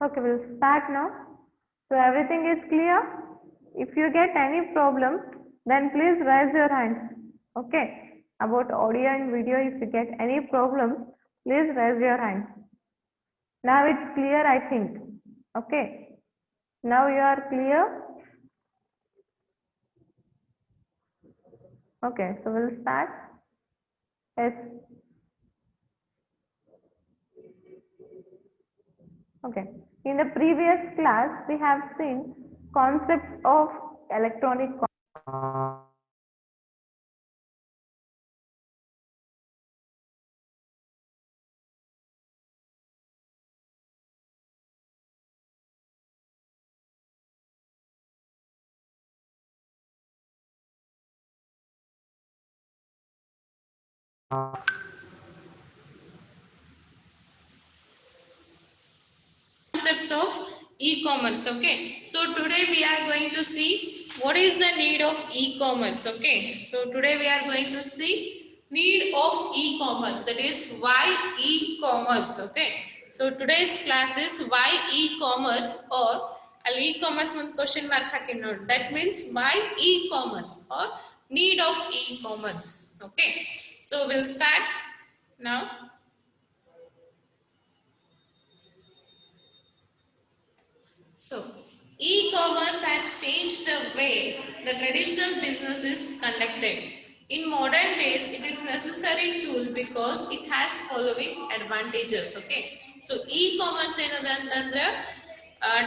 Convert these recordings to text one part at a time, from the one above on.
Okay, we'll start now. So everything is clear. If you get any problem, then please raise your hands. Okay, about audio and video, if you get any problem, please raise your hands. Now it's clear, I think. Okay, now you are clear. Okay, so we'll start. Yes. Okay, in the previous class we have seen concepts of electronic concepts of e-commerce. Okay, so today we are going to see what is the need of e-commerce. Okay, so today we are going to see need of e-commerce, that is why e-commerce. Okay, so today's class is why e-commerce, or e-commerce one question mark hakin nodi, that means why e-commerce or need of e-commerce. Okay, so we'll start now. So, e-commerce has changed the way the traditional business is conducted. In modern days, it is necessary tool because it has following advantages. Okay. So, e-commerce ಏನದಂತಂದ್ರೆ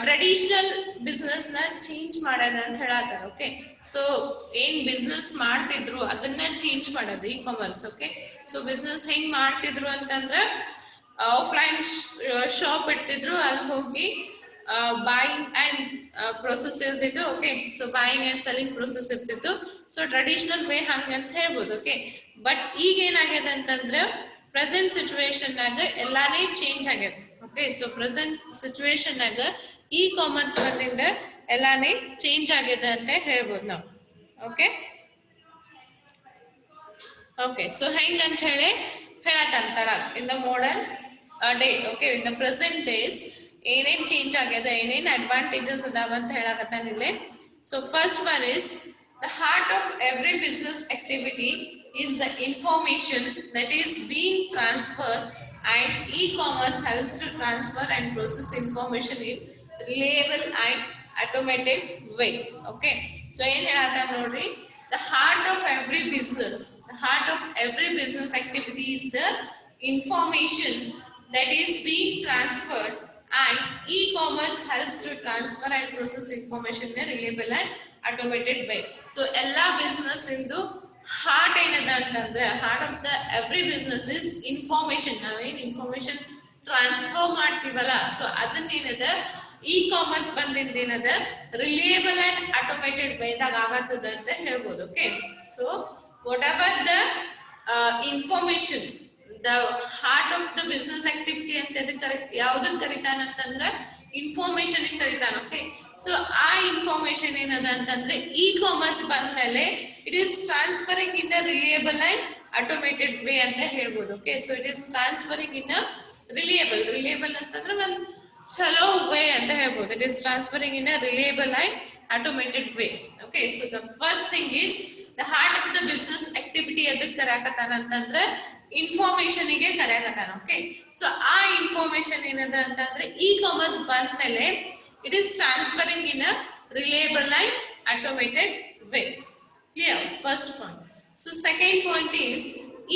traditional business ನ change ಮಾಡೋಣ ಅಂತ ಹೇಳತ್ತಾರ. Okay, so ಏನ್ business ಮಾಡ್ತಿದ್ರು ಅದನ್ನ change ಮಾಡೋದು e commerce. Okay, so business ಹೆಂಗ್ ಮಾಡ್ತಿದ್ರು ಅಂತಂದ್ರೆ ಆಫ್ಲೈನ್ ಶಾಪ್ ಇಡ್ತಿದ್ರು, ಅಲ್ಲಿ ಹೋಗಿ buying and process ಇರ್ತಿತ್ತು. Okay, so buying and selling process ಇರ್ತಿತ್ತು. ಸೊ ಟ್ರೆಡಿಷನಲ್ ವೇ ಹಂಗಂತ ಹೇಳ್ಬೋದು. ಓಕೆ, ಬಟ್ ಈಗ ಏನಾಗ್ಯದ ಅಂತಂದ್ರೆ ಪ್ರೆಸೆಂಟ್ ಸಿಚುವೇಶನ್ ನಾಗ ಎಲ್ಲಾನೇ ಚೇಂಜ್ ಆಗ್ಯದ. ಓಕೆ, ಸೊ ಪ್ರೆಸೆಂಟ್ ಸಿಚುವೇಶನ್ ನಾಗ ಇ ಕಾಮರ್ಸ್ ಬಂದಿಂದ ಎಲ್ಲಾನೇ ಚೇಂಜ್ ಆಗ್ಯದ ಅಂತ ಹೇಳ್ಬೋದು ನಾವು. ಓಕೆ ಓಕೆ, ಸೊ ಹೆಂಗ್ ಅಂತ ಹೇಳತ್ತಂತಾರ in the modern day. Okay, in the present days ಏನೇನ್ ಚೇಂಜ್ ಆಗ್ಯದ, ಏನೇನ್ ಅಡ್ವಾಂಟೇಜಸ್ ಅದಾವ ಅಂತ ಹೇಳಕತ್ತಾನ ಇಲ್ಲಿ. So first one is the heart of every business activity is the information that is being transferred, and e-commerce helps to transfer and process information in reliable and automated way. Okay, so ಏನ್ ಹೇಳತ್ತ ನೋಡ್ರಿ, the heart of every business activity is the information that is being transferred, and e-commerce helps to transfer and process information in a reliable and automated way. So ella business indu heart ಏನದ ಅಂತಂದ್ರೆ, heart of the every business is information. ನಾವೇನ್ information transfer ಮಾಡ್ತೀವಲ್ಲ, so ಅದನ್ನೇನದ e commerce ಬಂದಿಂದ ಏನದ reliable and automated ವೇದಾಗ ಆಗತ್ತದ ಅಂತ ಹೇಳ್ಬೋದು. Okay, so whatever the information, the heart of the business activity ಅಂತ ಯಾವ್ದಕ್ ಕರಿತಾನಂತಂದ್ರ ಇನ್ಫಾರ್ಮೇಶನ್ ಕರಿತಾನ. ಓಕೆ, ಸೊ ಆ ಇನ್ಫಾರ್ಮೇಶನ್ ಏನದ ಅಂತಂದ್ರೆ ಇ ಕಾಮರ್ಸ್ ಬಂದ್ಮೇಲೆ it is transferring in a reliable and automated way ಅಂತ ಹೇಳ್ಬೋದು. Okay, so it is transferring in a reliable ಅಂತಂದ್ರೆ ಒಂದು ಚಲೋ ವೇ ಅಂತ ಹೇಳ್ಬೋದು. It is transferring in a reliable and automated way. Okay, so the first thing is the heart of the business activity ಎದಕ್ಕೆ ಕರೆಯಕತ್ತಾನ ಅಂತಂದ್ರೆ ಇನ್ಫಾರ್ಮೇಶನ್ ಗೆ ಕರೆಯಕತ್ತಾನ. ಓಕೆ, ಸೊ ಆ ಇನ್ಫಾರ್ಮೇಶನ್ ಏನದ ಅಂತಂದ್ರೆ ಇ ಕಾಮರ್ಸ್ ಬಂದ್ಮೇಲೆ it is transferring in a reliable and automated way. Clear? First point. So second point is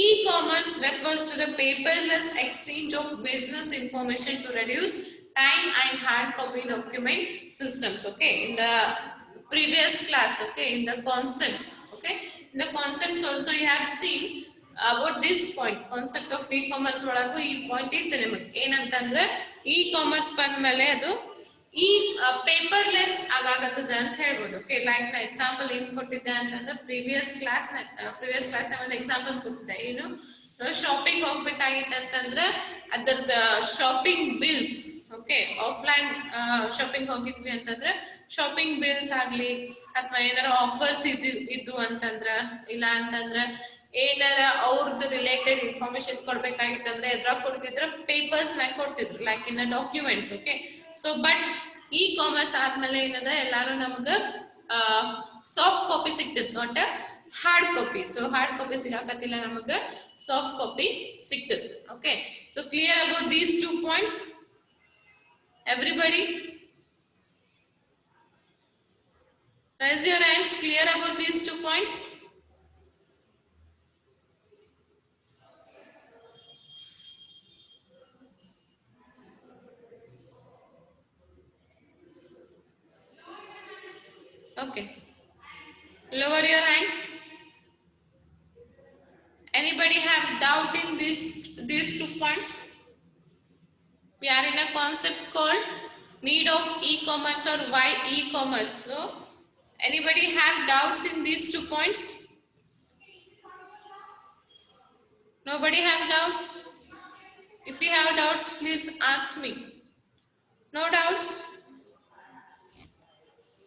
e-commerce refers to the paperless exchange of business information to reduce time and hard copy document systems. Okay, in the previous class, okay, in the concepts, okay, in the concepts also you have seen about this point, concept of e-commerce ಒಳಗೂ ಈ point ಇತ್ತು ನಿಮಗೆ. ಏನಂತಂದ್ರೆ e-commerce ಬಂದ್ಮೇಲೆ ಅದು ಈ paperless ಆಗಾಗತ್ತದ ಅಂತ ಹೇಳ್ಬೋದು. ಓಕೆ, ಲೈಕ್ ನಾ ಎಕ್ಸಾಂಪಲ್ ಏನ್ ಕೊಟ್ಟಿದ್ದೆ ಅಂತಂದ್ರೆ ಪ್ರೀವಿಯಸ್ ಕ್ಲಾಸ್ ಒಂದು ಎಕ್ಸಾಂಪಲ್ ಕೊಟ್ಟಿದ್ದೆ. ಏನು, ಶಾಪಿಂಗ್ ಹೋಗ್ಬೇಕಾಗಿತ್ತಂತಂದ್ರೆ ಅದರದ shopping bills, okay, offline shopping ಹೋಗಿದ್ವಿ ಅಂತಂದ್ರೆ ಶಾಪಿಂಗ್ ಬಿಲ್ಸ್ ಆಗ್ಲಿ, ಅಥವಾ ಏನಾರ ಆಫರ್ಸ್ ಇದ್ದು ಅಂತಂದ್ರ, ಇಲ್ಲ ಅಂತಂದ್ರ ಏನಾರ ಅವ್ರದ್ದು ರಿಲೇಟೆಡ್ ಇನ್ಫಾರ್ಮೇಶನ್ ಕೊಡ್ಬೇಕಾಗಿತ್ತಂದ್ರೆ ಎದ್ರಾಗ ಕೊಡ್ತಿದ್ರ, ಪೇಪರ್ಸ್ ನಾಗ ಕೊಡ್ತಿದ್ರು, like in documents. Okay, so but e commerce ಆದ್ಮೇಲೆ ಏನದ ಎಲ್ಲಾರು ನಮಗ ಸಾಫ್ಟ್ ಕಾಪಿ ಸಿಗ್ತದೆ, not hard copy. So hard copy ಸಿಗಾಕತ್ತಿಲ್ಲ, ನಮಗ ಸಾಫ್ಟ್ ಕಾಪಿ ಸಿಗ್ತದೆ. Okay, so clear about these 2 points everybody? Raise your hands. Clear about these 2 points? Okay. Lower your hands. Anybody have doubt in these 2 points? We are in a concept called need of e-commerce or why e-commerce. So anybody have doubts in these 2 points? Nobody have doubts? If you have doubts, please ask me. No doubts?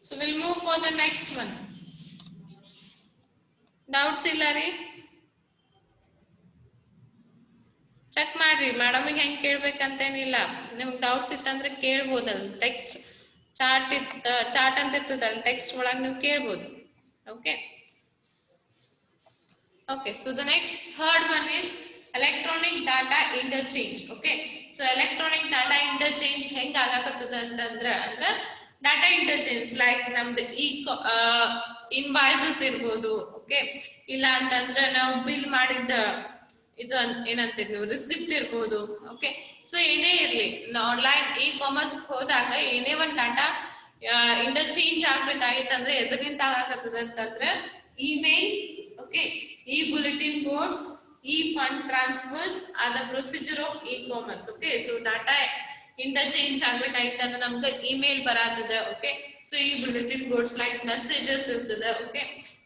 So we'll move for the next one. Doubts illa ರೀ? Check ಮಾಡ್ರಿ, ಮೇಡಮಿಗೆ ಹೆಂಗೆ ಕೇಳ್ಬೇಕಂತೇನಿಲ್ಲ. ನಿಮ್ಗೆ doubts ಇತ್ತಂದ್ರೆ ಕೇಳ್ಬೋದಲ್ಲ, text chart ಅಂತ ಇರ್ತದಲ್ಲ, text ಒಳಗೆ ನೀವು ಕೇಳ್ಬೋದು. Okay okay, so the next third one is electronic data interchange. Okay, so electronic data interchange ಹೆಂಗ್ ಆಗಾಕತ್ತದ ಅಂತಂದ್ರೆ ಡಾಟಾ ಇಂಟರ್ಚೇಂಜ್ ಲೈಕ್ ನಮ್ದು ಇನ್ವಾಯ್ಸಸ್ ಇರ್ಬೋದು. ಓಕೆ, ಇಲ್ಲ ಅಂತಂದ್ರೆ ನಾವು ಬಿಲ್ ಮಾಡಿದ್ದ ಇದು ಏನಂತೀರಿ ನೀವು ರಿಸಿಪ್ಟ್ ಇರ್ಬೋದು. ಓಕೆ, ಸೊ ಏನೇ ಇರ್ಲಿ, ಆನ್ಲೈನ್ ಇ ಕಾಮರ್ಸ್ ಹೋದಾಗ ಏನೇ ಒಂದು ಡಾಟಾ ಇಂಟರ್ಚೇಂಜ್ ಆಗ್ಬೇಕಾಗಿತ್ತು ಅಂದ್ರೆ ಎದರಿಂದ ಆಗಾಕತ್ತದ ಅಂತಂದ್ರೆ email, okay, e bulletin boards, e fund transfers are the procedure of e commerce. Okay, so data interchange ಆಗ್ಬೇಕಾಗಿತ್ತು ಅಂದ್ರೆ ನಮ್ಗೆ ಇಮೇಲ್ ಬರತ್ತದ. ಓಕೆ, ಸೊ ಈ ಬುಲೆಟಿನ್ ಬೋರ್ಡ್ಸ್ ಲೈಕ್ ಮೆಸೇಜಸ್ ಇರ್ತದ. ಓಕೆ,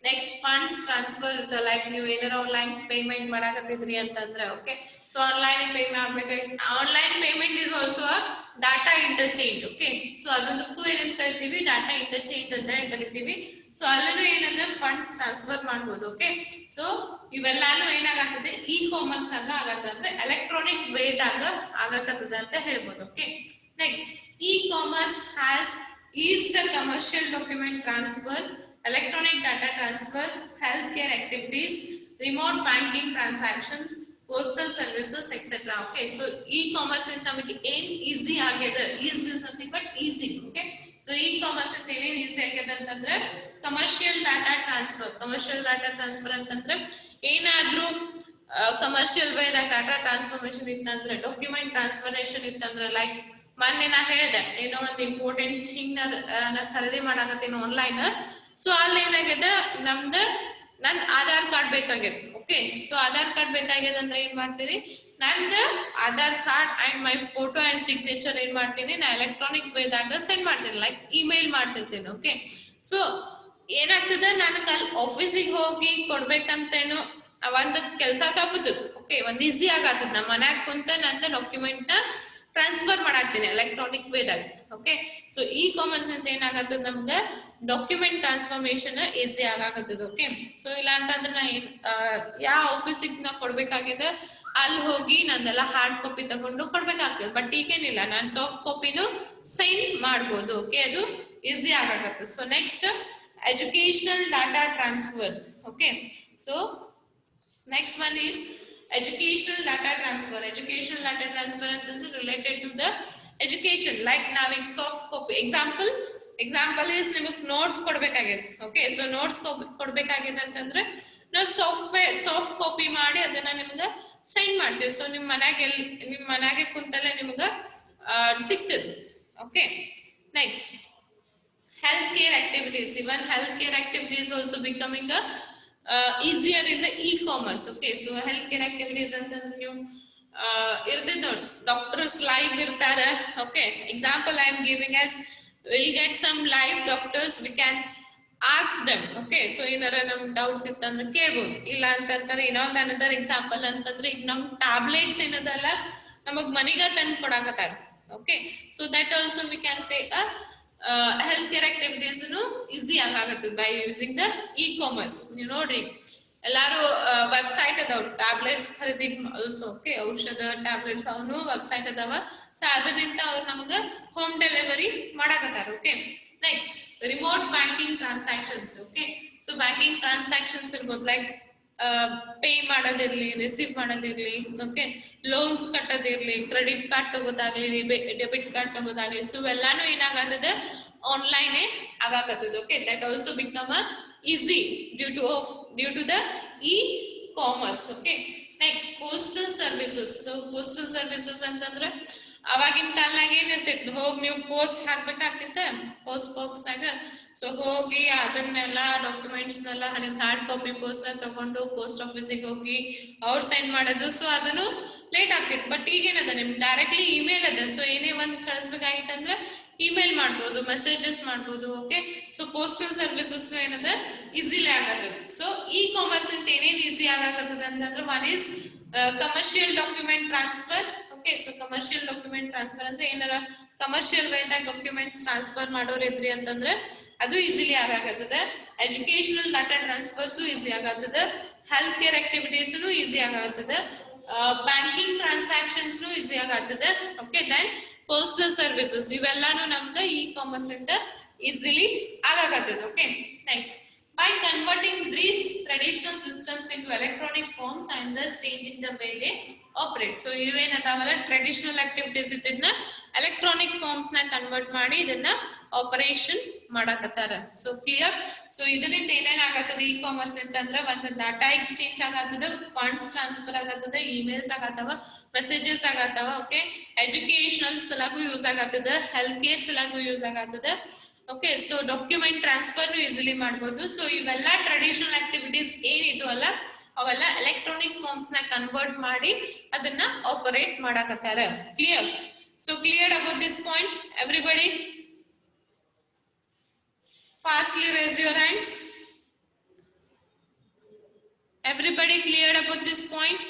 ನೆಕ್ಸ್ಟ್ ಫಂಡ್ಸ್ ಟ್ರಾನ್ಸ್ಫರ್ ಇರ್ತದೆ, ಲೈಕ್ ನೀವು ಏನಾರ ಆನ್ಲೈನ್ ಪೇಮೆಂಟ್ ಮಾಡಾಕತ್ತಿದ್ರಿ ಅಂತಂದ್ರೆ. ಓಕೆ, ಸೊ ಆನ್ಲೈನ್ ಪೇಮೆಂಟ್ ಆಗ್ಬೇಕಾಗಿ online payment is also data interchange. Okay, so ಅದಕ್ಕೂ ಏನಂತ ಕರಿತೀವಿ, ಡಾಟಾ ಇಂಟರ್ಚೇಂಜ್ ಅಂತ ಕರಿತೀವಿ. ಸೊ ಅಲ್ಲೂ ಏನಂದ್ರೆ ಫಂಡ್ಸ್ ಟ್ರಾನ್ಸ್ಫರ್ ಮಾಡ್ಬೋದು. ಓಕೆ, ಸೊ ಇವೆಲ್ಲಾನು ಏನಾಗತ್ತದೆ, ಇ ಕಾಮರ್ಸ್ ಅಂತ ಆಗತ್ತದ, ಅಂದ್ರೆ ಎಲೆಕ್ಟ್ರಾನಿಕ್ ವೇದಾಗ ಆಗತ್ತದ ಅಂತ ಹೇಳ್ಬೋದು. Okay, next E commerce has is the commercial document transfer, electronic data transfer, healthcare activities, remote banking transactions, postal services, etc. Okay, so e-commerce in ನಮಗೆ ಏನ್ easy ಆಗಿದೆ, easy is nothing but easy. Okay, so e-commerce ಅಂತ ಏನೇನ್ easy ಆಗಿದೆ ಅಂತಂದ್ರೆ commercial data transfer ಅಂತಂದ್ರೆ ಏನಾದ್ರೂ commercial ವೇದಾಗ data transformation ಇತ್ತಂದ್ರೆ, ಡಾಕ್ಯುಮೆಂಟ್ ಟ್ರಾನ್ಸ್ಫರೇಷನ್ ಇತ್ತಂದ್ರೆ, ಲೈಕ್ ಮೊನ್ನೆ ನಾ ಹೇಳ್ದೆ ಏನೋ ಒಂದು ಇಂಪಾರ್ಟೆಂಟ್ ಥಿಂಗ್ ನ ಖರೀದಿ ಮಾಡಾಕತ್ತೇನು ಆನ್ಲೈನ್. ಸೊ ಅಲ್ಲಿ ಏನಾಗಿದೆ, ನನ್ ಆಧಾರ್ ಕಾರ್ಡ್ ಬೇಕಾಗಿದೆ. ಓಕೆ, ಸೊ ಆಧಾರ್ ಕಾರ್ಡ್ ಬೇಕಾಗಿದೆ ಅಂದ್ರೆ ಏನ್ ಮಾಡ್ತೀನಿ, ನಂದು Aadhaar card and my photo and signature ಏನ್ ಮಾಡ್ತೀನಿ, ನಾ ಎಲೆಕ್ಟ್ರಾನಿಕ್ ವೇದಾಗ ಸೆಂಡ್ ಮಾಡ್ತೀನಿ, ಲೈಕ್ ಇಮೇಲ್ ಮಾಡ್ತಿರ್ತೀನಿ. ಓಕೆ, ಸೊ ಏನಾಗ್ತದೆ, ನನಗೆ ಅಲ್ಲಿ ಆಫೀಸಿಗೆ ಹೋಗಿ ಕೊಡ್ಬೇಕಂತೇನು ಒಂದು ಕೆಲಸ ತಪ್ಪದು. ಓಕೆ, ಒಂದ್ ಈಸಿ ಆಗತ್ತದ, ನಮ್ಮ ಮನ್ಯಾಗ ಕುಂತ ನಂದು ಡಾಕ್ಯುಮೆಂಟ್ ನ ಟ್ರಾನ್ಸ್ಫರ್ ಮಾಡಾಕ್ತೀನಿ ಎಲೆಕ್ಟ್ರಾನಿಕ್ ವೇದಾಗ. ಓಕೆ, ಸೊ ಇ ಕಾಮರ್ಸ್ ಅಂತ ಏನಾಗತ್ತದ, ನಮ್ಗೆ ಡಾಕ್ಯುಮೆಂಟ್ ಟ್ರಾನ್ಸ್ಫಾರ್ಮೇಶನ್ ಈಸಿ ಆಗಾಕತ್ತದ. ಓಕೆ, ಸೊ ಇಲ್ಲ ಅಂತಂದ್ರೆ ನಾ ಏನ್ ಯಾವ ಆಫೀಸಿಗೆ ನಾ ಕೊಡ್ಬೇಕಾಗಿದೆ ಅಲ್ಲಿ ಹೋಗಿ ನಂದೆಲ್ಲ ಹಾರ್ಡ್ ಕಾಪಿ ತಗೊಂಡು ಕೊಡ್ಬೇಕಾಗ್ತದೆ. ಬಟ್ ಈಗೇನಿಲ್ಲ, ನಾನು ಸಾಫ್ಟ್ ಕಾಪಿನೂ ಸೈನ್ ಮಾಡ್ಬೋದು. ಓಕೆ, ಅದು ಈಸಿ ಆಗಾಕತ್ತದ. So next educational data transfer. Okay, so next one is educational data transfer. Educational data transfer ಅಂತಂದ್ರೆ related to the education, like ನಾವೀಗ ಸಾಫ್ಟ್ ಕಾಪಿ ಎಕ್ಸಾಂಪಲ್ ಇಸ್ ನಿಮಗೆ ನೋಟ್ಸ್ ಕೊಡ್ಬೇಕಾಗಿದೆ. ಓಕೆ, ಸೊ ನೋಟ್ಸ್ ಕೊಡ್ಬೇಕಾಗಿದೆ ಅಂತಂದ್ರೆ ನಾವು soft copy ಮಾಡಿ ಅದನ್ನ ನಿಮ್ಗೆ send ಮಾಡ್ತೀವಿ. So ನಿಮ್ ಮನ್ಯಾಗೆ ಕುಂತಲ್ಲೇ ನಿಮ್ಗೆ ಸಿಗ್ತದೆ. Okay, next health care activities. Even health care activities also becoming easier in the e-commerce. Okay, so healthcare activities ಅಂತಂದ್ರೆ ನೀವು ಇರ್ತದೆ ನೋಡಿ, ಡಾಕ್ಟರ್ಸ್ ಲೈವ್ ಇರ್ತಾರೆ. Okay, example I am giving as we'll get some live doctors, we can ask them. Okay, so ಏನಾರ ನಮ್ doubts ಇತ್ತಂದ್ರೆ ಕೇಳ್ಬೋದು. ಇಲ್ಲ ಅಂತಂತಾರೆ ಇನ್ನೊಂದು ಅನದರ್ ಎಕ್ಸಾಂಪಲ್ ಅಂತಂದ್ರೆ ಈಗ ನಮ್ ಟ್ಯಾಬ್ಲೆಟ್ಸ್ ಏನದಲ್ಲ ನಮಗ್ ಮನೆಗ ತಂದು ಕೊಡಾಕತ್ತಾರ. Okay, so that also we can say health care activities easy ಆಗಾಕತ್ತದ by using the e commerce. ನೀವು ನೋಡ್ರಿ ಎಲ್ಲಾರು ವೆಬ್ಸೈಟ್ ಅದಾವ ಟ್ಯಾಬ್ಲೆಟ್ಸ್ ಖರೀದಿ ಆಲ್ಸೋ. ಓಕೆ, ಔಷಧ ಟ್ಯಾಬ್ಲೆಟ್ಸ್ ಅವನು ವೆಬ್ಸೈಟ್ ಅದಾವ. ಸೊ ಅದರಿಂದ ಅವ್ರು ನಮಗೆ ಹೋಮ್ ಡೆಲಿವರಿ ಮಾಡಕತ್ತಾರ. Okay, next remote banking transactions. Okay, so banking transactions ಇರ್ಬೋದು, ಲೈಕ್ ಪೇ ಮಾಡೋದಿರ್ಲಿ, ರಿಸೀವ್ ಮಾಡೋದಿರ್ಲಿ, ಓಕೆ, ಲೋನ್ಸ್ ಕಟ್ಟೋದಿರ್ಲಿ, ಕ್ರೆಡಿಟ್ ಕಾರ್ಡ್ ತಗೋದಾಗ್ಲಿ, ಡೆಬಿಟ್ ಕಾರ್ಡ್ ತಗೋದಾಗ್ಲಿ, ಸೊ ಇವೆಲ್ಲಾನು ಏನಾಗತ್ತದ ಆನ್ಲೈನ್ ಆಗಾಕತ್ತದ. Okay, that also become easy due to the e commerce. Okay, next postal services. So postal services ಅಂತಂದ್ರೆ ಅವಾಗಿನ ಕಾಲನಾಗ ಏನಿರ್ತಿತ್ತು, ಹೋಗಿ ನೀವು ಪೋಸ್ಟ್ ಹಾಕ್ಬೇಕಾಗ್ತಿತ್ತ ಪೋಸ್ಟ್ ಬಾಕ್ಸ್ನಾಗ. ಸೊ ಹೋಗಿ ಅದನ್ನೆಲ್ಲ ಡಾಕ್ಯುಮೆಂಟ್ಸ್ನೆಲ್ಲ ಹಾರ್ಡ್ ಕಾಪಿ ಪೋಸ್ಟ್ ತಗೊಂಡು ಪೋಸ್ಟ್ ಆಫೀಸಿಗೆ ಹೋಗಿ ಅವ್ರು ಸೆಂಡ್ ಮಾಡೋದು. ಸೊ ಅದನ್ನು ಲೇಟ್ ಆಗ್ತಿತ್ತು. ಬಟ್ ಈಗೇನದ ನಿಮ್ಗೆ ಡೈರೆಕ್ಟ್ಲಿ ಇಮೇಲ್ ಅದ. ಸೊ ಏನೇ ಒಂದು ಕಳಿಸ್ಬೇಕಾಗಿತ್ತಂದ್ರೆ ಇಮೇಲ್ ಮಾಡ್ಬೋದು, ಮೆಸೇಜಸ್ ಮಾಡ್ಬೋದು. ಓಕೆ, ಸೊ ಪೋಸ್ಟಲ್ ಸರ್ವಿಸಸ್ ಏನದ ಈಸಿಲಿ ಆಗತ್ತದ. ಸೊ ಇ ಕಾಮರ್ಸ್ ಅಂತ ಏನೇನು ಈಸಿ ಆಗಾಕತ್ತದ ಅಂತಂದ್ರೆ one is commercial document transfer. Okay, so commercial document transfer ಅಂದ್ರೆ ಏನಾರ ಕಮರ್ಷಿಯಲ್ ವೇದಾಗ ಡಾಕ್ಯುಮೆಂಟ್ಸ್ ಟ್ರಾನ್ಸ್ಫರ್ ಮಾಡೋರ್ ಇದ್ರಿ ಅಂತಂದ್ರೆ ಅದು ಈಸಿಲಿ ಆಗಾಕತ್ತದ. ಎಜುಕೇಶನಲ್ ಡಾಟಾ ಟ್ರಾನ್ಸ್ಫರ್ಸ್ ಈಸಿ ಆಗತ್ತದ. ಹೆಲ್ತ್ ಕೇರ್ ಆಕ್ಟಿವಿಟೀಸ್ ಈಸಿ ಆಗತ್ತದ. ಬ್ಯಾಂಕಿಂಗ್ ಟ್ರಾನ್ಸಾಕ್ಷನ್ಸ್ ಈಸಿ ಆಗತ್ತದ. ಓಕೆ, ದೆನ್ ಪೋಸ್ಟಲ್ ಸರ್ವಿಸಸ್ ಇವೆಲ್ಲಾನು ನಮ್ದು ಇ ಕಾಮರ್ಸ್ ಇಂದ ಈಸಿಲಿ ಆಗಾಕತ್ತದ. Okay, next by converting these traditional systems into electronic forms and thus changing the way they operate. So even adavalla traditional activities idna electronic forms na convert ಮಾಡಿ ಇದನ್ನ operation ಮಾಡಕತ್ತಾರ. So clear. So ಇದರಿಂದ ಏನೇನ್ ಆಗತ್ತದ E commerce ಅಂತಂದ್ರೆ ಒಂದು data exchange ಆಗತ್ತದ, funds transfer ಆಗತ್ತದ, ಇಮೇಲ್ಸ್ ಆಗತ್ತವ, ಮೆಸೇಜಸ್ ಆಗತ್ತವ. ಓಕೆ, ಎಜುಕೇಶನಲ್ ಸಲಾಗೂ ಯೂಸ್ ಆಗತ್ತದ, ಹೆಲ್ತ್ ಕೇರ್ ಸಲಾಗೂ ಯೂಸ್ ಆಗತ್ತದ. Okay, so document transfer easily ಮಾಡ್ಬೋದು. ಸೊ ಇವೆಲ್ಲ ಟ್ರೆಡಿಷನಲ್ ಆಕ್ಟಿವಿಟೀಸ್ ಏನಿದು ಅಲ್ಲ ಅವೆಲ್ಲ ಎಲೆಕ್ಟ್ರಾನಿಕ್ ಫಾರ್ಮ್ಸ್ ನ ಕನ್ವರ್ಟ್ ಮಾಡಿ ಅದನ್ನ ಆಪರೇಟ್ ಮಾಡಕತ್ತಾರ. Clear. So clear about this point everybody? Fastly raise your hands. Everybody clear about this point?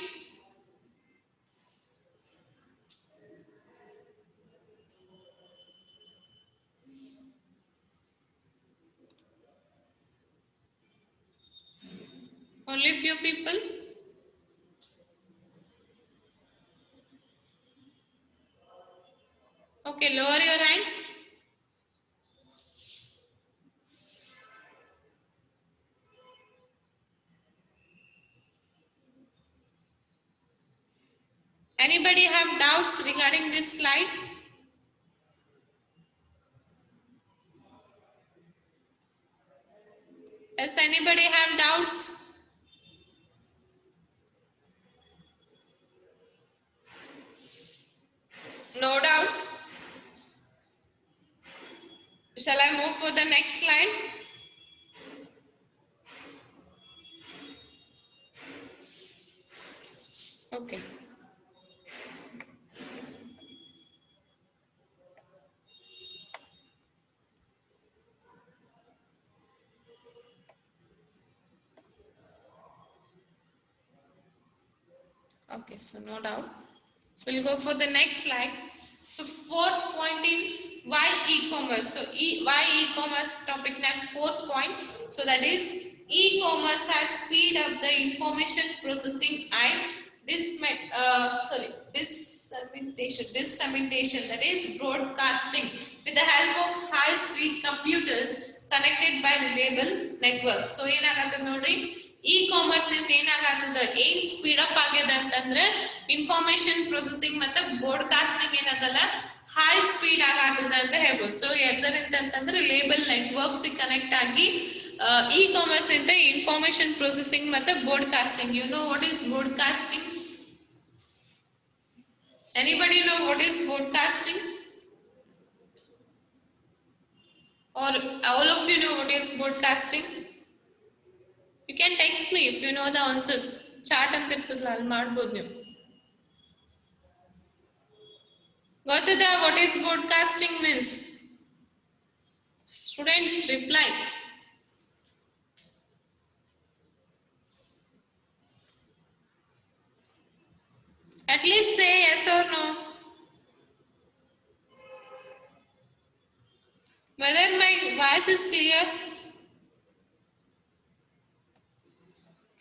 Only few people. Okay, lower your hands. Anybody have doubts regarding this slide? Does anybody have doubts? No doubts? Shall I move for the next slide? Okay. Okay, so no doubt. So we'll go for the next slide. So fourth point in why e-commerce. So why e-commerce topic now fourth point. So that is e-commerce has speed up the information processing and dissemination, that is broadcasting with the help of high speed computers connected by reliable networks. So ಏನಾಗತ್ತದ ನೋಡ್ರಿ, E commerce ಇಂದ ಏನಾಗತ್ತದ, ಏನ್ speed up ಆಗ್ಯದ ಅಂತಂದ್ರೆ information processing ಮತ್ತೆ broadcasting ಏನದಲ್ಲ high speed ಆಗತ್ತದ ಅಂತ ಹೇಳ್ಬೋದು. ಸೊ ಎದರಿಂದ ಅಂತಂದ್ರೆ ರಿಲೇಬಲ್ ನೆಟ್ವರ್ಕ್ಸ್ ಕನೆಕ್ಟ್ ಆಗಿ ಇ ಕಾಮರ್ಸ್ ಇಂದ ಇನ್ಫಾರ್ಮೇಶನ್ ಪ್ರೊಸೆಸಿಂಗ್ ಮತ್ತೆ broadcasting. You know what is broadcasting? Anybody know what is broadcasting? Or all of you know what is broadcasting? You can text me if you know the answers. Chat ಅಂತ ಇರ್ತದಲ್ಲ ಅಲ್ಲಿ ಮಾಡ್ಬೋದು ನೀವು. ಗೊತ್ತದ what is broadcasting means? Students reply. At least say yes or no. Whether my voice is clear?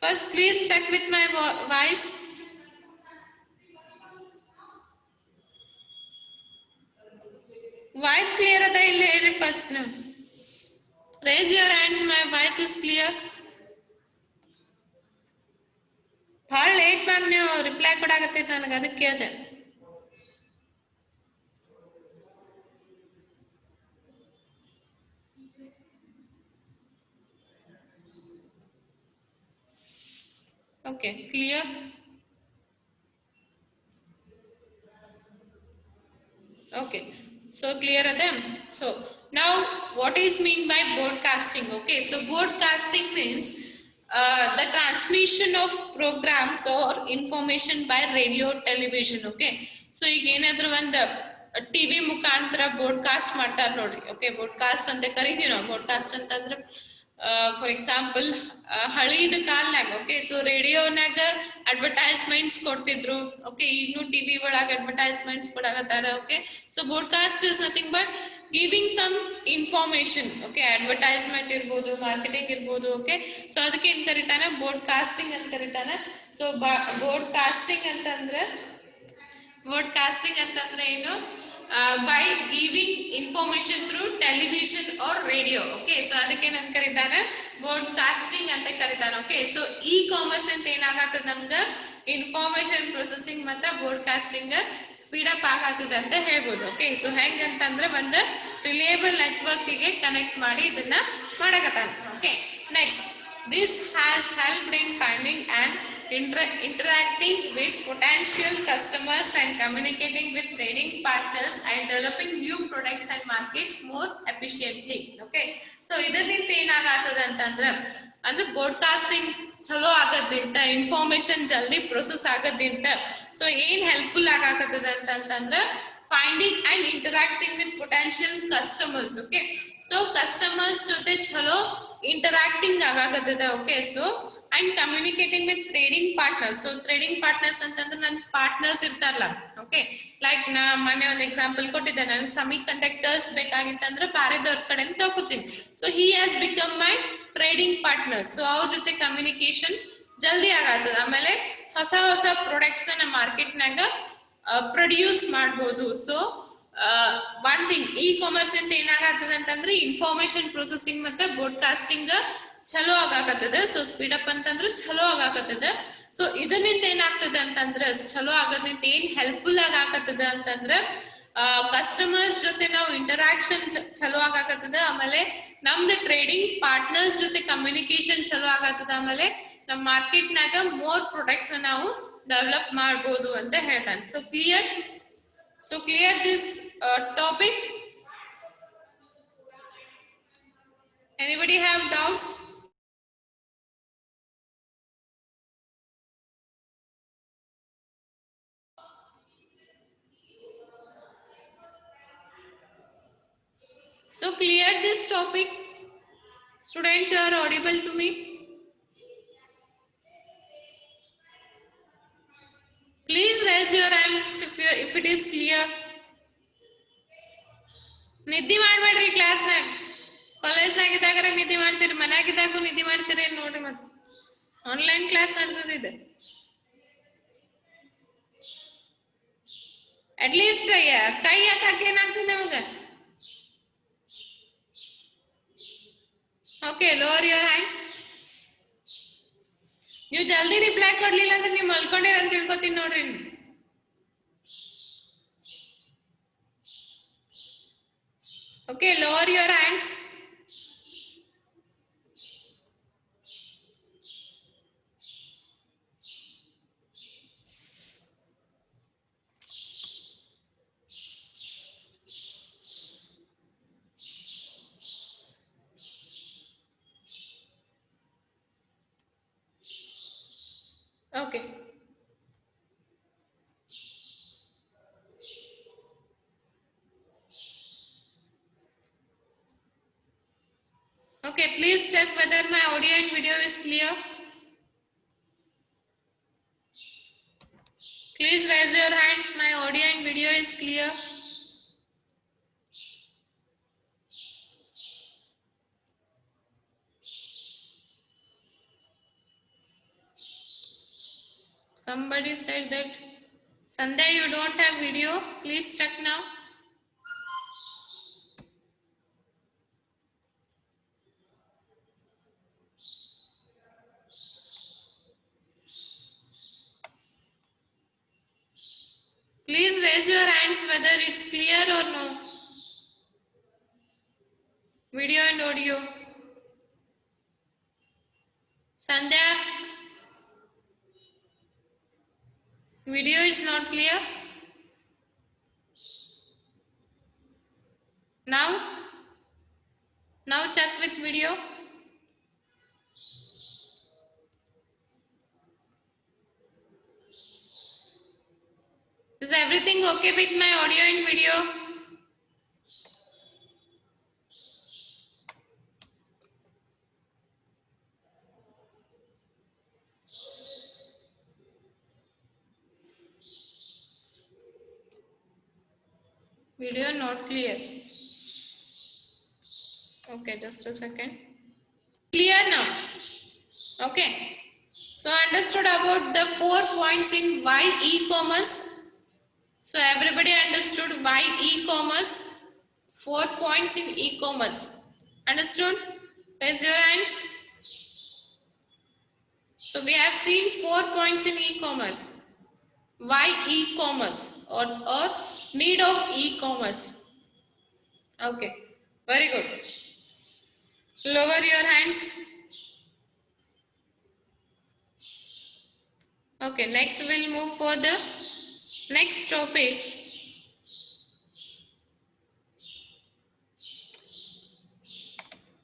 First, please check with my voice. Voice clear ಅದ ಇಲ್ಲ ಹೇಳ್ರಿ first ನೀವು. Raise your hands, my voice is clear. ಭಾಳ late ಮ್ಯಾಗ ನೀವು reply ಕೊಡಾಕತ್ತೈತಿ ನನಗೆ ಅದಕ್ಕೆ ಕೇಳಿದೆ. Okay clear. Okay, so clear are them. So now what is mean by broadcasting? Okay, so broadcasting means the transmission of programs or information by radio, television. Okay, so ಈಗ ಏನಾದ್ರೂ ಒಂದು TV ಮುಖಾಂತರ broadcast ಮಾಡ್ತಾರೆ ನೋಡಿ. Okay, broadcast ಅಂತ ಕರಿತೀವಿ ನಾವು. Broadcast ಅಂತಂದ್ರೆ ಫಾರ್ ಎಕ್ಸಾಂಪಲ್ ಹಳೀದ ಕಾಲ್ನಾಗ, ಓಕೆ, ಸೊ ರೇಡಿಯೋನಾಗ ಅಡ್ವರ್ಟೈಸ್ಮೆಂಟ್ಸ್ ಕೊಡ್ತಿದ್ರು. ಓಕೆ, ಈಗನು ಟಿವಿ ಒಳಗೆ ಅಡ್ವರ್ಟೈಸ್ಮೆಂಟ್ಸ್ ಕೊಡಾಕತ್ತಾರ. Okay, so broadcast is nothing but giving some information. Okay, advertisement ಇರ್ಬೋದು, ಮಾರ್ಕೆಟಿಂಗ್ ಇರ್ಬೋದು. ಓಕೆ, ಸೊ ಅದಕ್ಕೆ ಏನ್ ಕರಿತಾನೆ, ಬ್ರಾಡ್ಕಾಸ್ಟಿಂಗ್ ಅಂತ ಕರಿತಾನೆ. ಸೊ ಬ್ರಾಡ್ಕಾಸ್ಟಿಂಗ್ ಅಂತಂದ್ರೆ ಏನು, by giving information through television or radio. Okay, so ಅದಕ್ಕೆ ನಾನು ಕರೀತಾನೆ ಬ್ರಾಡ್ಕಾಸ್ಟಿಂಗ್ ಅಂತ ಕರೀತಾನೆ. ಓಕೆ, ಸೊ ಇ ಕಾಮರ್ಸ್ ಅಂತ ಏನಾಗತ್ತದ, ನಮ್ಗೆ ಇನ್ಫಾರ್ಮೇಶನ್ ಪ್ರೊಸೆಸಿಂಗ್ ಮತ್ತೆ ಬ್ರಾಡ್ಕಾಸ್ಟಿಂಗ್ ಸ್ಪೀಡ್ ಅಪ್ ಆಗತ್ತದ ಅಂತ ಹೇಳ್ಬೋದು. ಓಕೆ, ಸೊ ಹೆಂಗ್ ಅಂತಂದ್ರೆ ಒಂದು ರಿಲಿಯಬಲ್ ನೆಟ್ವರ್ಕ್ ಗೆ ಕನೆಕ್ಟ್ ಮಾಡಿ ಇದನ್ನ ಮಾಡಕತ್ತಾನೆ. Okay, next, this has helped in finding and interacting with potential customers and communicating with trading partners and developing new products and markets more efficiently. Okay, so ಇದರಿಂದ ಏನಾಗತ್ತದ ಅಂತಂದ್ರೆ broadcasting ಚಲೋ ಆಗೋದ್ರಿಂದ, ಇನ್ಫಾರ್ಮೇಶನ್ ಜಲ್ದಿ process ಆಗೋದ್ರಿಂದ so ಏನ್ helpful ಆಗತ್ತದ ಅಂತಂದ್ರೆ finding and interacting with potential customers. Okay, so customers ಜೊತೆ ಚಲೋ interacting ಆಗಾಗತ್ತದ. Okay, so and communicating with trading partners. So trading partners ಅಂತಂದ್ರೆ ನನ್ನ ಪಾರ್ಟ್ನರ್ಸ್ ಇರ್ತಾರಲ್ಲ. ಓಕೆ, ಲೈಕ್ ನಾ ಮೊನ್ನೆ ಒಂದು ಎಕ್ಸಾಂಪಲ್ ಕೊಟ್ಟಿದ್ದೆ, ನನಗೆ ಸೆಮಿ ಕಂಡಕ್ಟರ್ಸ್ ಬೇಕಾಗಿತ್ತಂದ್ರೆ ಬ್ಯಾರೆದವ್ರ ಕಡೆ ತಗೋತೀನಿ. So he has become my trading partner. So ಅವ್ರ ಜೊತೆ ಕಮ್ಯುನಿಕೇಶನ್ ಜಲ್ದಿ ಆಗತ್ತದ. ಆಮೇಲೆ ಹೊಸ ಹೊಸ ಪ್ರಾಡಕ್ಟ್ಸ್ ನ ಮಾರ್ಕೆಟ್ನಾಗ ಪ್ರೊಡ್ಯೂಸ್ ಮಾಡ್ಬೋದು. So one thing, E commerce ಅಂತ ಏನಾಗತ್ತದ ಅಂತಂದ್ರೆ ಇನ್ಫಾರ್ಮೇಶನ್ ಪ್ರೊಸೆಸಿಂಗ್ ಮತ್ತೆ ಬ್ರಾಡ್ಕಾಸ್ಟಿಂಗ್ ಚಲೋ ಆಗಾಕತ್ತದ. ಸೊ ಸ್ಪೀಡ್ ಅಪ್ ಅಂತಂದ್ರೆ ಚಲೋ ಆಗಾಕತ್ತದ. ಸೊ ಇದರಿಂದ ಏನಾಗ್ತದ ಅಂತಂದ್ರೆ, ಚಲೋ ಆಗೋದ್ರಿಂದ ಏನ್ ಹೆಲ್ಪ್ಫುಲ್ ಆಗಾಕತ್ತದ ಅಂತಂದ್ರೆ ಕಸ್ಟಮರ್ಸ್ ಜೊತೆ ನಾವು ಇಂಟರಾಕ್ಷನ್ ಚಲೋ ಆಗಾಕತ್ತದ. ಆಮೇಲೆ ನಮ್ದು ಟ್ರೇಡಿಂಗ್ ಪಾರ್ಟ್ನರ್ಸ್ ಜೊತೆ ಕಮ್ಯುನಿಕೇಶನ್ ಚಲೋ ಆಗತ್ತದ. ಆಮೇಲೆ ನಮ್ಮ ಮಾರ್ಕೆಟ್ನಾಗ ಮೋರ್ ಪ್ರಾಡಕ್ಟ್ಸ್ ನಾವು ಡೆವಲಪ್ ಮಾಡ್ಬೋದು ಅಂತ ಹೇಳ್ತಾನೆ. So clear this topic. Anybody have doubts? So clear this topic. Students, you are audible to me. Please raise your hands if it is clear. ನಿದ್ದೆ ಮಾಡಬೇಡ್ರಿ ಕ್ಲಾಸ್ನಾಗ. ಕಾಲೇಜ್ನಾಗ ಇದ್ದಾಗಾರ ನಿದ್ದೆ ಮಾಡ್ತೀರಿ, ಮನ್ಯಾಗಿದ್ದಾಗೂ ನಿದ್ದೆ ಮಾಡ್ತೀರಿ ನೋಡ್ರಿ. ಮತ್ತೆ ಆನ್ಲೈನ್ ಕ್ಲಾಸ್ ನಡೆದಿದೆ. ಅಟ್ಲೀಸ್ಟ್ ಕೈ ಯಾಕೆ ಏನಾಗ್ತದೆ ನಮಗ? Okay, lower your hands. ನೀವು ಜಲ್ದಿ ರಿಪ್ಲೈ ಕೊಡ್ಲಿಲ್ಲ ಅಂದ್ರೆ ನೀವು ಮಲ್ಕೊಂಡಿರ ಅಂತ ತಿಳ್ಕೊತೀನಿ ನೋಡ್ರಿ. Okay, lower your hands. Okay. Okay, please check whether my audio and video is clear. Please raise your hands. My audio and video is clear. Somebody said that Sandhya, you don't have video. Please check now. Please raise your hands whether it's clear or no. Video and audio. Sandhya, video is not clear. Now check with video. Is everything okay with my audio and video? Video not clear. Okay, just a second. Clear now. Okay. So understood about the 4 points in why e-commerce. So everybody understood why e-commerce. 4 points in e-commerce. Understood? Raise your hands. So we have seen 4 points in e-commerce. Why e-commerce or need of e-commerce. Okay, very good. Lower your hands. Okay, next we'll move for the next topic.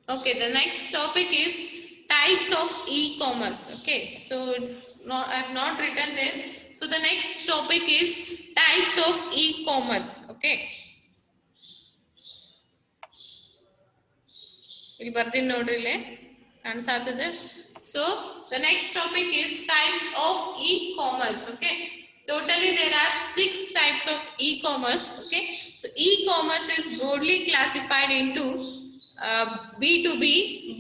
Okay, the next topic is types of e-commerce. Okay, so it's not, I have not written there. So the next topic is types of e-commerce. Okay. ಇಲ್ಲಿ ಬರ್ತೀನಿ ನೋಡ್ರಿ ಇಲ್ಲಿ ಕಾಣಿಸಾತದೆ. So the next topic is types of e-commerce. Okay, totally there are 6 types of e-commerce. Okay, so e-commerce is broadly classified into B2B,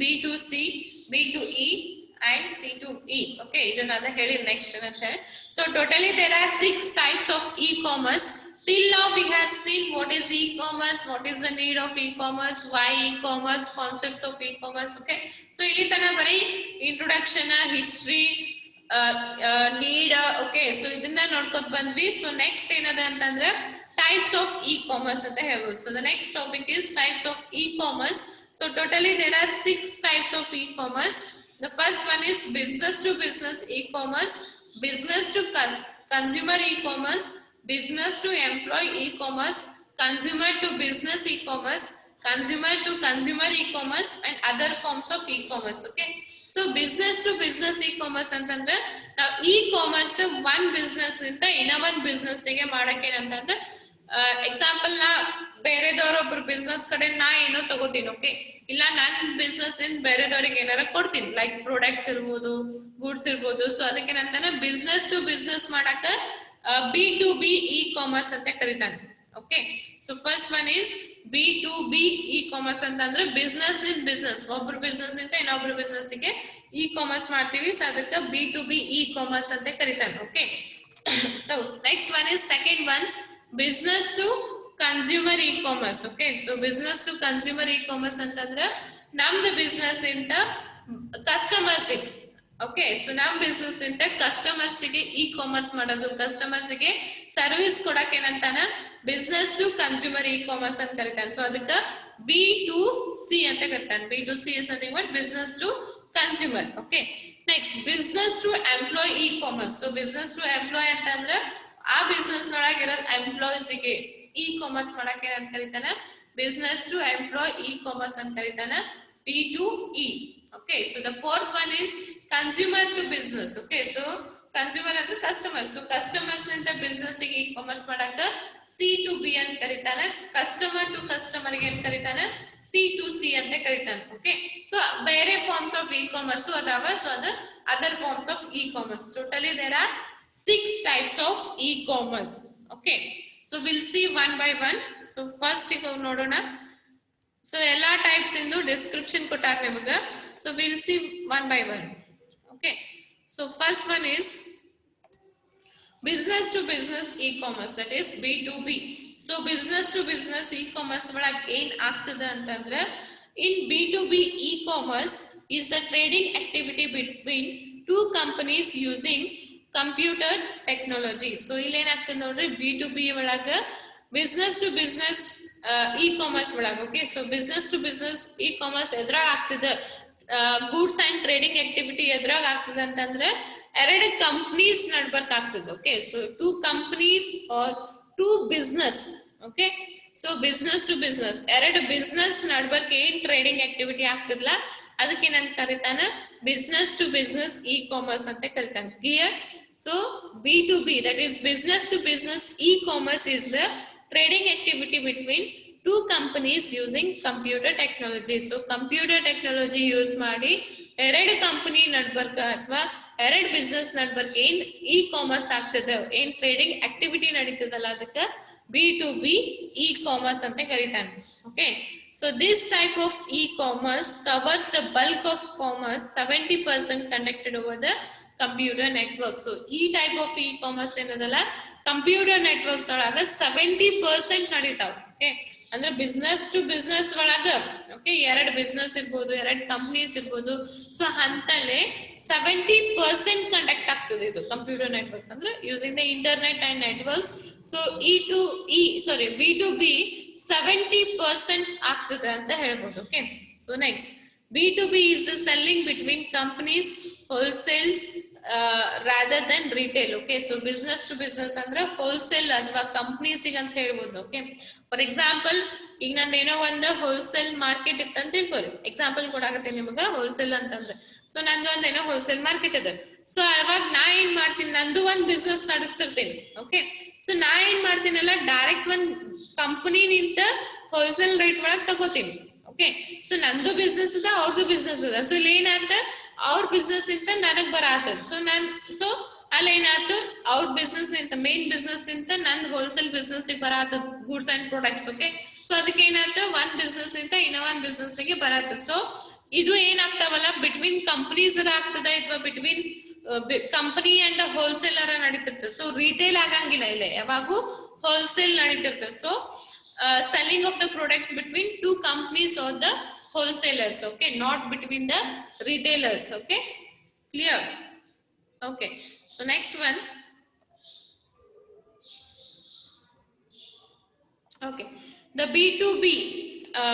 B2C, B2E and C2E. Okay, idanada heli next another. So totally there are 6 types of e-commerce. Till now we have seen what is e-commerce, what is the need of e-commerce, why e-commerce, concepts of e-commerce. Okay, so ಇಲ್ಲಿ ತನ ಬರೀ introduction, history, need. Okay, so ಇದನ್ನ ನೋಡ್ಕೊಂಡು ಬಂದ್ವಿ. So next ಏನದ ಅಂತಂದ್ರೆ types of e-commerce ಅಂತ ಹೇಳ್ಬೋದು. So the next topic is types of e-commerce. So totally there are 6 types of e-commerce. The first one is business to business e-commerce, business to consumer e-commerce, business to employee e-commerce, consumer to business e-commerce, consumer to consumer e-commerce and other forms of e-commerce. Okay, so business to business e-commerce ಅಂತಂದ್ರೆ ನಾವು e-commerce one business ಇಂದ ಇನ್ನೊಂದು business ಗೆ ಮಾಡಕ್ಕೆ ಏನಂತಂದ್ರೆ example ನಾ ಬೇರೆದವರೊಬ್ರು business ಕಡೆ ನಾ ಏನೋ ತಗೋತೀನಿ. ಓಕೆ, ಇಲ್ಲ ನನ್ನ ಬಿಸ್ನೆಸ್ ನಿಂದ ಬೇರೆದವ್ರಿಗೆ ಏನಾರ ಕೊಡ್ತೀನಿ, ಲೈಕ್ ಪ್ರಾಡಕ್ಟ್ಸ್ ಇರ್ಬೋದು, ಗೂಡ್ಸ್ ಇರ್ಬೋದು. ಸೊ ಅದಕ್ಕೆ ಏನಂತಾನೆ ಬಿಸ್ನೆಸ್ ಟು ಬಿಸ್ನೆಸ್ ಮಾಡಕ B2B e-commerce ಅಂತ ಕರೀತಾನೆ. Okay, so first one is B2B e-commerce ಅಂತಂದ್ರೆ ಬಿಸ್ನೆಸ್ ನಿಂದ ಬಿಸ್ನೆಸ್, ಒಬ್ರು ಬಿಸ್ನೆಸ್ ಇಂದ ಇನ್ನೊಬ್ರು ಬಿಸ್ನೆಸ್ ಗೆ e-commerce ಮಾಡ್ತೀವಿ. ಸೊ ಅದಕ್ಕೆ B2B e-commerce ಅಂತ ಕರೀತಾನೆ. Okay, so next one is second one business to consumer e-commerce. Okay, so business to consumer e-commerce ಅಂತಂದ್ರೆ ನಮ್ದು ಬಿಸ್ನೆಸ್ ಇಂದ ಕಸ್ಟಮರ್ಸ್ ಗೆ. ಓಕೆ, ಸೊ ನಮ್ ಬಿಸ್ನೆಸ್ ಇಂದ ಕಸ್ಟಮರ್ಸ್ ಗೆ e-commerce ಮಾಡೋದು, ಕಸ್ಟಮರ್ಸ್ ಗೆ ಸರ್ವಿಸ್ ಕೊಡಕ್ಕೆ ಏನಂತಾನ ಬಿಸ್ನೆಸ್ ಟು ಕನ್ಸ್ಯೂಮರ್ e-commerce ಅಂತ ಕರೀತಾನೆ. ಸೊ ಅದಕ್ಕೆ B2C ಅಂತ ಕರೀತಾನೆ. B2C is nothing but business to consumer. Okay, next business to employee e-commerce. So business to employee ಅಂತಂದ್ರೆ ಆ ಬಿಸ್ನೆಸ್ ನೊಳಗಿರೋ ಎಂಪ್ಲಾಯೀಸ್ ಗೆ e-commerce ಮಾಡಕ್ಕೆ ಏನಂತ ಕರೀತಾನೆ ಬಿಸ್ನೆಸ್ ಟು ಎಂಪ್ಲಾಯ್ e-commerce ಅಂತ ಕರೀತಾನೆ B2E. Okay, so the fourth one is consumer to business. Okay, so consumer ಅಂದ್ರೆ customers. So customers ನಿಂದ business ಗೆ e-commerce ಮಾಡಕ C2B ಅಂತ ಕರೀತಾನೆ. customer to customer ಗೆ ಅಂತ ಕರೀತಾನೆ C2C ಅಂತ ಕರೀತಾನೆ. Okay, so ಬೇರೆ forms of e-commerce ಅದಾವ. So ಅದು other forms of e-commerce. Totally there are 6 types of e-commerce. Okay, so we'll see one by one. So first ಈಗ ನೋಡೋಣ. So ಎಲ್ಲಾ types ಇಂದು description ಕೊಟ್ಟಾರ ನಿಮಗೆ. So we'll see one by one. Okay, so first one is business to business e-commerce, that is B2B. So business to business e-commerce ಒಳಗೆ ಏನ್ ಆಗ್ತದ ಅಂತಂದ್ರೆ in B2B e-commerce is the trading activity between two companies using computer technology. So ಇಲ್ಲಿ ಏನಾಗ್ತದೆ ನೋಡ್ರಿ, B2B ಒಳಗ business to business e commerce ಒಳಗ. Okay, so business to business e commerce ಎದ್ರಾಗ ಆಗ್ತದೆ, ಗೂಡ್ಸ್ ಅಂಡ್ ಟ್ರೇಡಿಂಗ್ ಆಕ್ಟಿವಿಟಿ ಎದ್ರಾಗ ಆಗ್ತದೆ ಅಂತಂದ್ರೆ ಎರಡು ಕಂಪ್ನೀಸ್ ನಡ್ಬರ್ಕ್ ಆಗ್ತದೆ. Okay, so 2 companies are 2 business. Okay, so business to business ಎರಡು ಬಿಸ್ನೆಸ್ ನಡ್ಬರ್ಕ್ ಏನ್ ಟ್ರೇಡಿಂಗ್ ಆಕ್ಟಿವಿಟಿ ಆಗ್ತದಲ್ಲ ಅದಕ್ಕೆ ಏನಂತ ಕರಿತಾನ, business to business e commerce ಅಂತ ಕರಿತಾನೆ. Clear? So B2B, that is business to business e-commerce, is the trading activity between 2 companies using computer technology. So computer technology use ಮಾಡಿ ಎರಡು ಕಂಪನಿ ನಡ್ಬರ್ಕ ಅಥವಾ ಎರಡು ಬಿಸ್ನೆಸ್ ನಡ್ಬರ್ಕ ಏನ್ ಇ ಕಾಮರ್ಸ್ ಆಗ್ತದ, ಏನ್ trading activity ನಡೀತದಲ್ಲ ಅದಕ್ಕೆ B2B e-commerce ante karitane. Okay, so this type of e-commerce covers the bulk of commerce, 70% conducted over the computer network. So e type of e-commerce enadalla computer networks olaga 70% naditav. Okay, ಅಂದ್ರೆ business to business ಒಳಗ okay ಎರಡು business ಇರ್ಬೋದು, ಎರಡು companies ಇರ್ಬೋದು. So ಅಂತಲ್ಲೇ 70% conduct ಆಗ್ತದೆ ಇದು computer networks ಅಂದ್ರೆ using the internet and networks. So B2B 70% ಆಗ್ತದೆ ಅಂತ ಹೇಳ್ಬೋದು. Okay, so next B2B is the selling between companies, wholesales rather than retail. Okay, so business to business ಅಂದ್ರೆ wholesale ಅಥವಾ companies ಗೆ ಅಂತ ಹೇಳ್ಬೋದು. ಓಕೆ, ಫಾರ್ ಎಕ್ಸಾಂಪಲ್ ಈಗ ನಂದೇನೋ ಒಂದು ಹೋಲ್ಸೇಲ್ ಮಾರ್ಕೆಟ್ ಇತ್ತಂತ ತಿಳ್ಕೊರಿ, ಎಕ್ಸಾಂಪಲ್ ಕೊಡಾಕತ್ತೆ ನಿಮ್ಗೆ ಹೋಲ್ಸೇಲ್ ಅಂತಂದ್ರೆ. ಸೊ ನಂದು ಒಂದೇನೋ ಹೋಲ್ಸೇಲ್ ಮಾರ್ಕೆಟ್ ಅದ. ಸೊ ಅವಾಗ ನಾ ಏನ್ ಮಾಡ್ತೀನಿ, ನಂದು ಒಂದ್ ಬಿಸ್ನೆಸ್ ನಡೆಸ್ತಿರ್ತೇನೆ. ಓಕೆ, ಸೊ ನಾ ಏನ್ ಮಾಡ್ತೀನಲ್ಲ ಡೈರೆಕ್ಟ್ ಒಂದ್ ಕಂಪನಿ ನಿಂತ ಹೋಲ್ಸೇಲ್ ರೇಟ್ ಒಳಗ್ ತಗೋತೀನಿ. ಓಕೆ, ಸೊ ನಂದು ಬಿಸ್ನೆಸ್ ಅದ, ಅವ್ರದ್ದು ಬಿಸ್ನೆಸ್ ಅದ. ಸೊ ಇಲ್ಲಿ ಏನಾಗ್ತ, ಅವ್ರ ಬಿಸ್ನೆಸ್ ನಿಂತ ನನಗ್ ಬರಾತದ. ಸೊ ಅಲ್ಲಿ ಏನಾಯ್ತು, ಅವ್ರ ಬಿಸ್ನೆಸ್ ನಿಂತ ಮೇನ್ ಬಿಸ್ನೆಸ್ ನಿಂತ ನನ್ ಹೋಲ್ಸೇಲ್ ಬಿಸ್ನೆಸ್ ಬರಾತದ goods and products. Okay, so ಅದಕ್ಕೆ ಏನಾಯ್ತು, ಒಂದ್ ಬಿಸ್ನೆಸ್ ನಿಂತ ಇನ್ನೊ ಒಂದ್ ಬಿಸ್ನೆಸ್ ಗೆ ಬರಾತದ. ಸೊ ಇದು ಏನಾಗ್ತಾವಲ್ಲ ಬಿಟ್ವೀನ್ ಕಂಪನೀಸ್ ಆಗ್ತದ ಅಥವಾ ಬಿಟ್ವೀನ್ ಕಂಪನಿ ಅಂಡ್ ಹೋಲ್ಸೇಲರ್ ನಡೀತಿರ್ತದೆ. ಸೊ ರಿಟೇಲ್ ಆಗಂಗಿಲ್ಲ, ಇಲ್ಲ ಯಾವಾಗೂ ಹೋಲ್ಸೇಲ್ ನಡೀತಿರ್ತದೆ. So selling of the products between 2 companies or the wholesalers. Okay, not between the retailers. Okay, clear? Okay, so next one. Okay, the B2B.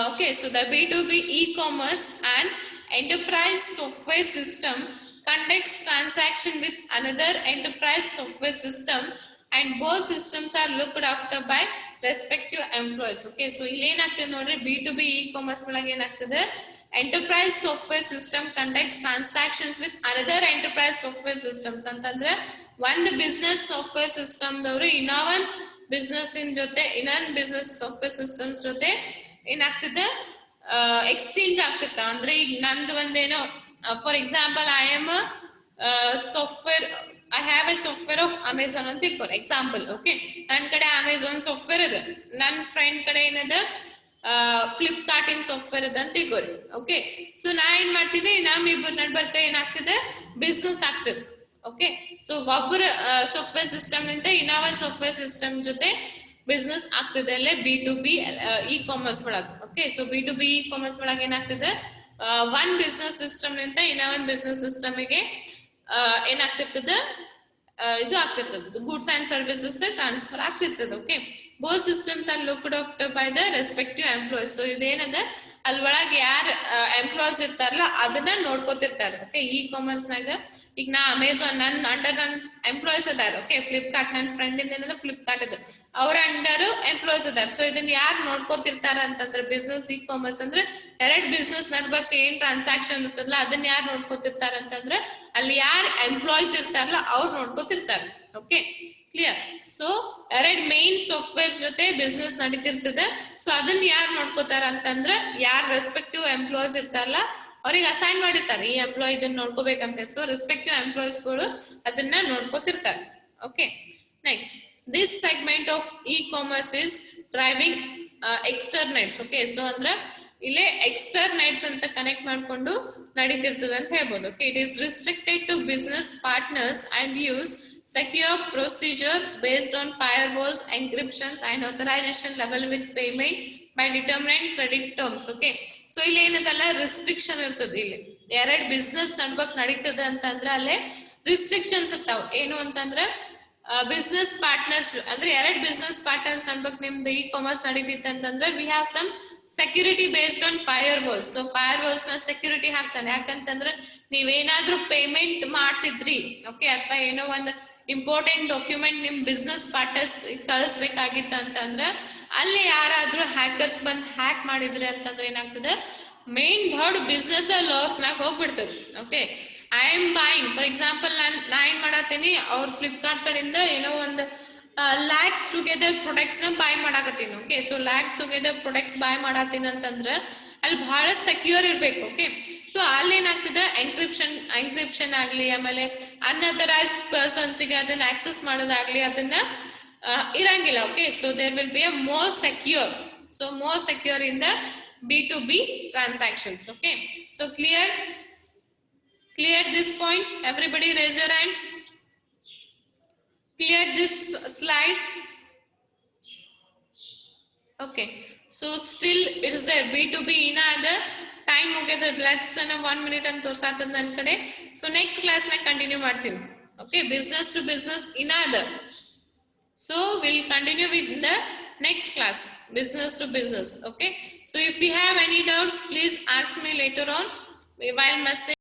Okay, so the B2B e-commerce and enterprise software system conducts transaction with another enterprise software system, and both systems are looked after by respective employees. Okay, so ಇಲ್ಲಿ ಏನಾಗ್ತದೆ ನೋಡ್ರಿ, B2B e-commerce ಒಳಗೆ ಏನಾಗ್ತದೆ, enterprise software system conducts transactions with another enterprise software systems ಅಂತಂದ್ರೆ ಒಂದು business software system ದವರು ಇನ್ನೊಂದು business ಜೊತೆ ಇನ್ನೊಂದು ಬಿಸ್ನೆಸ್ ಸಾಫ್ಟ್ವೇರ್ ಸಿಸ್ಟಮ್ಸ್ ಜೊತೆ ಏನಾಗ್ತದೆ, ಎಕ್ಸ್ಚೇಂಜ್ ಆಗ್ತದ. ಅಂದ್ರೆ ಈಗ ನಂದು ಒಂದೇನೋ for example I have a software of Amazon ಅಂತ ತಿಳ್ಕೊರಿ ಎಕ್ಸಾಂಪಲ್. ಓಕೆ, ನನ್ನ ಕಡೆ ಅಮೆಝಾನ್ ಸಾಫ್ಟ್ವೇರ್ ಇದೆ, ನನ್ನ ಫ್ರೆಂಡ್ ಕಡೆ ಏನದ ಫ್ಲಿಪ್ಕಾರ್ಟ್ ಇನ್ ಸಾಫ್ಟ್ವೇರ್ ಅದ ಅಂತ ತಿಳ್ಕೊರಿ. ಓಕೆ, ಸೊ ನಾ ಏನ್ ಮಾಡ್ತೀನಿ, ನಮ್ಮಿಬ್ಬರ ನಡ್ಬರ್ಕ ಏನಾಗ್ತದೆ, ಬಿಸ್ನೆಸ್ ಆಗ್ತದೆ. ಓಕೆ, ಸೊ ಒಬ್ಬರ ಸಾಫ್ಟ್ವೇರ್ ಸಿಸ್ಟಮ್ ನಿಂದ ಇನ್ನೊಂದು ಸಾಫ್ಟ್ವೇರ್ ಸಿಸ್ಟಮ್ ಜೊತೆ ಬಿಸ್ನೆಸ್ ಆಗ್ತದೆ ಅಲ್ಲೇ B2B e-commerce ಒಳಗೆ. ಓಕೆ, ಸೊ B2B e-commerce ಒಳಗೆ ಏನಾಗ್ತದೆ, ಒಂದ್ ಬಿಸ್ನೆಸ್ ಸಿಸ್ಟಮ್ ನಿಂದ ಇನ್ನೊಂದು ಬಿಸ್ನೆಸ್ ಸಿಸ್ಟಮ್ಗೆ ಏನಾಗ್ತಿರ್ತದೆ, ಇದು ಆಗ್ತಿರ್ತದೆ, ಗೂಡ್ಸ್ ಅಂಡ್ ಸರ್ವಿಸಸ್ ಟ್ರಾನ್ಸ್ಫರ್ ಆಗ್ತಿರ್ತದೆ. Okay, both systems are looked after by the respective employees. So ಇದೇನದ ಅಲ್ಲಿ ಒಳಗೆ ಯಾರು ಎಂಪ್ಲಾಯ್ಸ್ ಇರ್ತಾರಲ್ಲ ಅದನ್ನ ನೋಡ್ಕೋತಿರ್ತಾರೆ. ಓಕೆ, ಇ ಕಾಮರ್ಸ್ ನಾಗ ಈಗ ನಾ ಅಮೆಝಾನ್ ನನ್ನ ಅಂಡರ್ ನನ್ನ ಎಂಪ್ಲಾಯ್ಸ್ ಅದಾರ. ಓಕೆ, ಫ್ಲಿಪ್ಕಾರ್ಟ್ ನನ್ನ ಫ್ರೆಂಡ್ ಏನದ ಫ್ಲಿಪ್ಕಾರ್ಟ್ ಅದ, ಅವ್ರ ಅಂಡರ್ ಎಂಪ್ಲಾಯ್ಸ್ ಅದಾರ. ಸೊ ಇದನ್ನ ಯಾರು ನೋಡ್ಕೋತಿರ್ತಾರ ಅಂತಂದ್ರೆ ಬಿಸ್ನೆಸ್ ಇ ಕಾಮರ್ಸ್ ಅಂದ್ರೆ ಎರಡು ಬಿಸ್ನೆಸ್ ನಡ್ಬೇಕು ಏನ್ ಟ್ರಾನ್ಸಾಕ್ಷನ್ ಇರ್ತದಲ್ಲ ಅದನ್ನ ಯಾರು ನೋಡ್ಕೋತಿರ್ತಾರ ಅಂತಂದ್ರೆ ಅಲ್ಲಿ ಯಾರು ಎಂಪ್ಲಾಯ್ಸ್ ಇರ್ತಾರಲ್ಲ ಅವ್ರು ನೋಡ್ಕೋತಿರ್ತಾರೆ. Okay, clear? ಸೊ ಎರಡು ಮೇನ್ ಸಾಫ್ಟ್ವೇರ್ ಜೊತೆ ಬಿಸ್ನೆಸ್ ನಡೀತಿರ್ತದೆ. ಸೊ ಅದನ್ನ ಯಾರು ನೋಡ್ಕೋತಾರ ಅಂತಂದ್ರೆ ಯಾರು ರೆಸ್ಪೆಕ್ಟಿವ್ ಎಂಪ್ಲಾಯ್ಸ್ ಇರ್ತಾರಲ್ಲ ಅವ್ರಿಗೆ ಅಸೈನ್ ಮಾಡಿರ್ತಾರೆ, ಈ ಎಂಪ್ಲಾಯ್ ಇದನ್ನ ನೋಡ್ಕೋಬೇಕಂತ. ಸೊ ರೆಸ್ಪೆಕ್ಟಿವ್ ಎಂಪ್ಲಾಯ್ಸ್ಗಳು ಅದನ್ನ ನೋಡ್ಕೋತಿರ್ತಾರೆ. Okay, next this segment of e commerce is driving extranets. Okay, so ಅಂದ್ರೆ ಇಲ್ಲೇ ಎಕ್ಸ್ಟರ್ನೆಟ್ಸ್ ಅಂತ ಕನೆಕ್ಟ್ ಮಾಡ್ಕೊಂಡು ನಡೀತಿರ್ತದೆ ಅಂತ ಹೇಳ್ಬೋದು. Okay, it is restricted to business partners and use secure procedure based on firewalls, encryptions and authorization level with payment by determined credit terms. Okay, so ಇಲ್ಲಿ ಏನದಲ್ಲ restriction ಇರ್ತದೆ. ಇಲ್ಲಿ ಎರಡು ಬಿಸ್ನೆಸ್ ನಡ್ಬಕ್ ನಡೀತದೆ ಅಂತಂದ್ರೆ ಅಲ್ಲೇ ರಿಸ್ಟ್ರಿಕ್ಷನ್ಸ್ ಇರ್ತಾವ. ಏನು ಅಂತಂದ್ರೆ ಬಿಸ್ನೆಸ್ ಪಾರ್ಟ್ನರ್ಸ್ ಅಂದ್ರೆ ಎರಡು ಬಿಸ್ನೆಸ್ ಪಾರ್ಟ್ನರ್ಸ್ ಅನ್ಬೇಕು ನಿಮ್ದು ಇ ಕಾಮರ್ಸ್ ನಡೀತಿತ್ತು ಅಂತಂದ್ರೆ we have some security based on firewalls. So firewalls ನ ಸೆಕ್ಯೂರಿಟಿ ಹಾಕ್ತಾನೆ. ಯಾಕಂತಂದ್ರೆ ನೀವೇನಾದ್ರೂ ಪೇಮೆಂಟ್ ಮಾಡ್ತಿದ್ರಿ ಓಕೆ, ಅಥವಾ ಏನೋ ಒಂದು ಇಂಪಾರ್ಟೆಂಟ್ ಡಾಕ್ಯುಮೆಂಟ್ ನಿಮ್ ಬಿಸ್ನೆಸ್ ಪಾರ್ಟ್ನರ್ಸ್ ಕಳಿಸ್ಬೇಕಾಗಿತ್ತು ಅಂತಂದ್ರೆ ಅಲ್ಲಿ ಯಾರಾದ್ರೂ ಹ್ಯಾಕರ್ಸ್ ಬಂದು ಹ್ಯಾಕ್ ಮಾಡಿದ್ರಿ ಅಂತಂದ್ರೆ ಏನಾಗ್ತದೆ, ಮೇನ್ ದೊಡ್ಡ ಬಿಸ್ನೆಸ್ ಲಾಸ್ ನಾಗ ಹೋಗ್ಬಿಡ್ತದೆ. Okay, I am buying for example ನಾ ಏನ್ ಮಾಡತ್ತೀನಿ, ಅವ್ರ ಫ್ಲಿಪ್ಕಾರ್ಟ್ ಕಡೆಯಿಂದ ಏನೋ ಒಂದು ಲ್ಯಾಕ್ಸ್ ಟುಗೆದರ್ ಪ್ರಾಡಕ್ಟ್ಸ್ ನ ಬಾಯ್ ಮಾಡಾಕತ್ತೀನಿ. Okay, so lakh together products buy ಮಾಡತ್ತೀನಿ ಅಂತಂದ್ರೆ ಅಲ್ಲಿ ಬಹಳ ಸೆಕ್ಯೂರ್ ಇರ್ಬೇಕು. ಓಕೆ, ಸೊ ಅಲ್ಲಿ ಏನಾಗ್ತದೆ, ಎನ್ಕ್ರಿಪ್ಷನ್ ಆಗ್ಲಿ, ಆಮೇಲೆ ಅನ್ಅಥರೈಸ್ಡ್ ಪರ್ಸನ್ಸ್ಗೆ ಅದನ್ನ ಆಕ್ಸೆಸ್ ಮಾಡೋದಾಗ್ಲಿ ಅದನ್ನ ಇರಂಗಿಲ್ಲ. Okay, so there will be a more secure. So more secure in the B2B transactions. Okay, so clear this point. Everybody raise your hands. Clear this slide. Okay, so still it is there B2B ina the time mugeda less than 1 minute and torsatad nan kade. So next class na continue ಮಾಡ್ತೀನಿ. Okay, business to business ina the, so we'll continue with the next class, business to business. Okay, so if you have any doubts, please ask me later on while message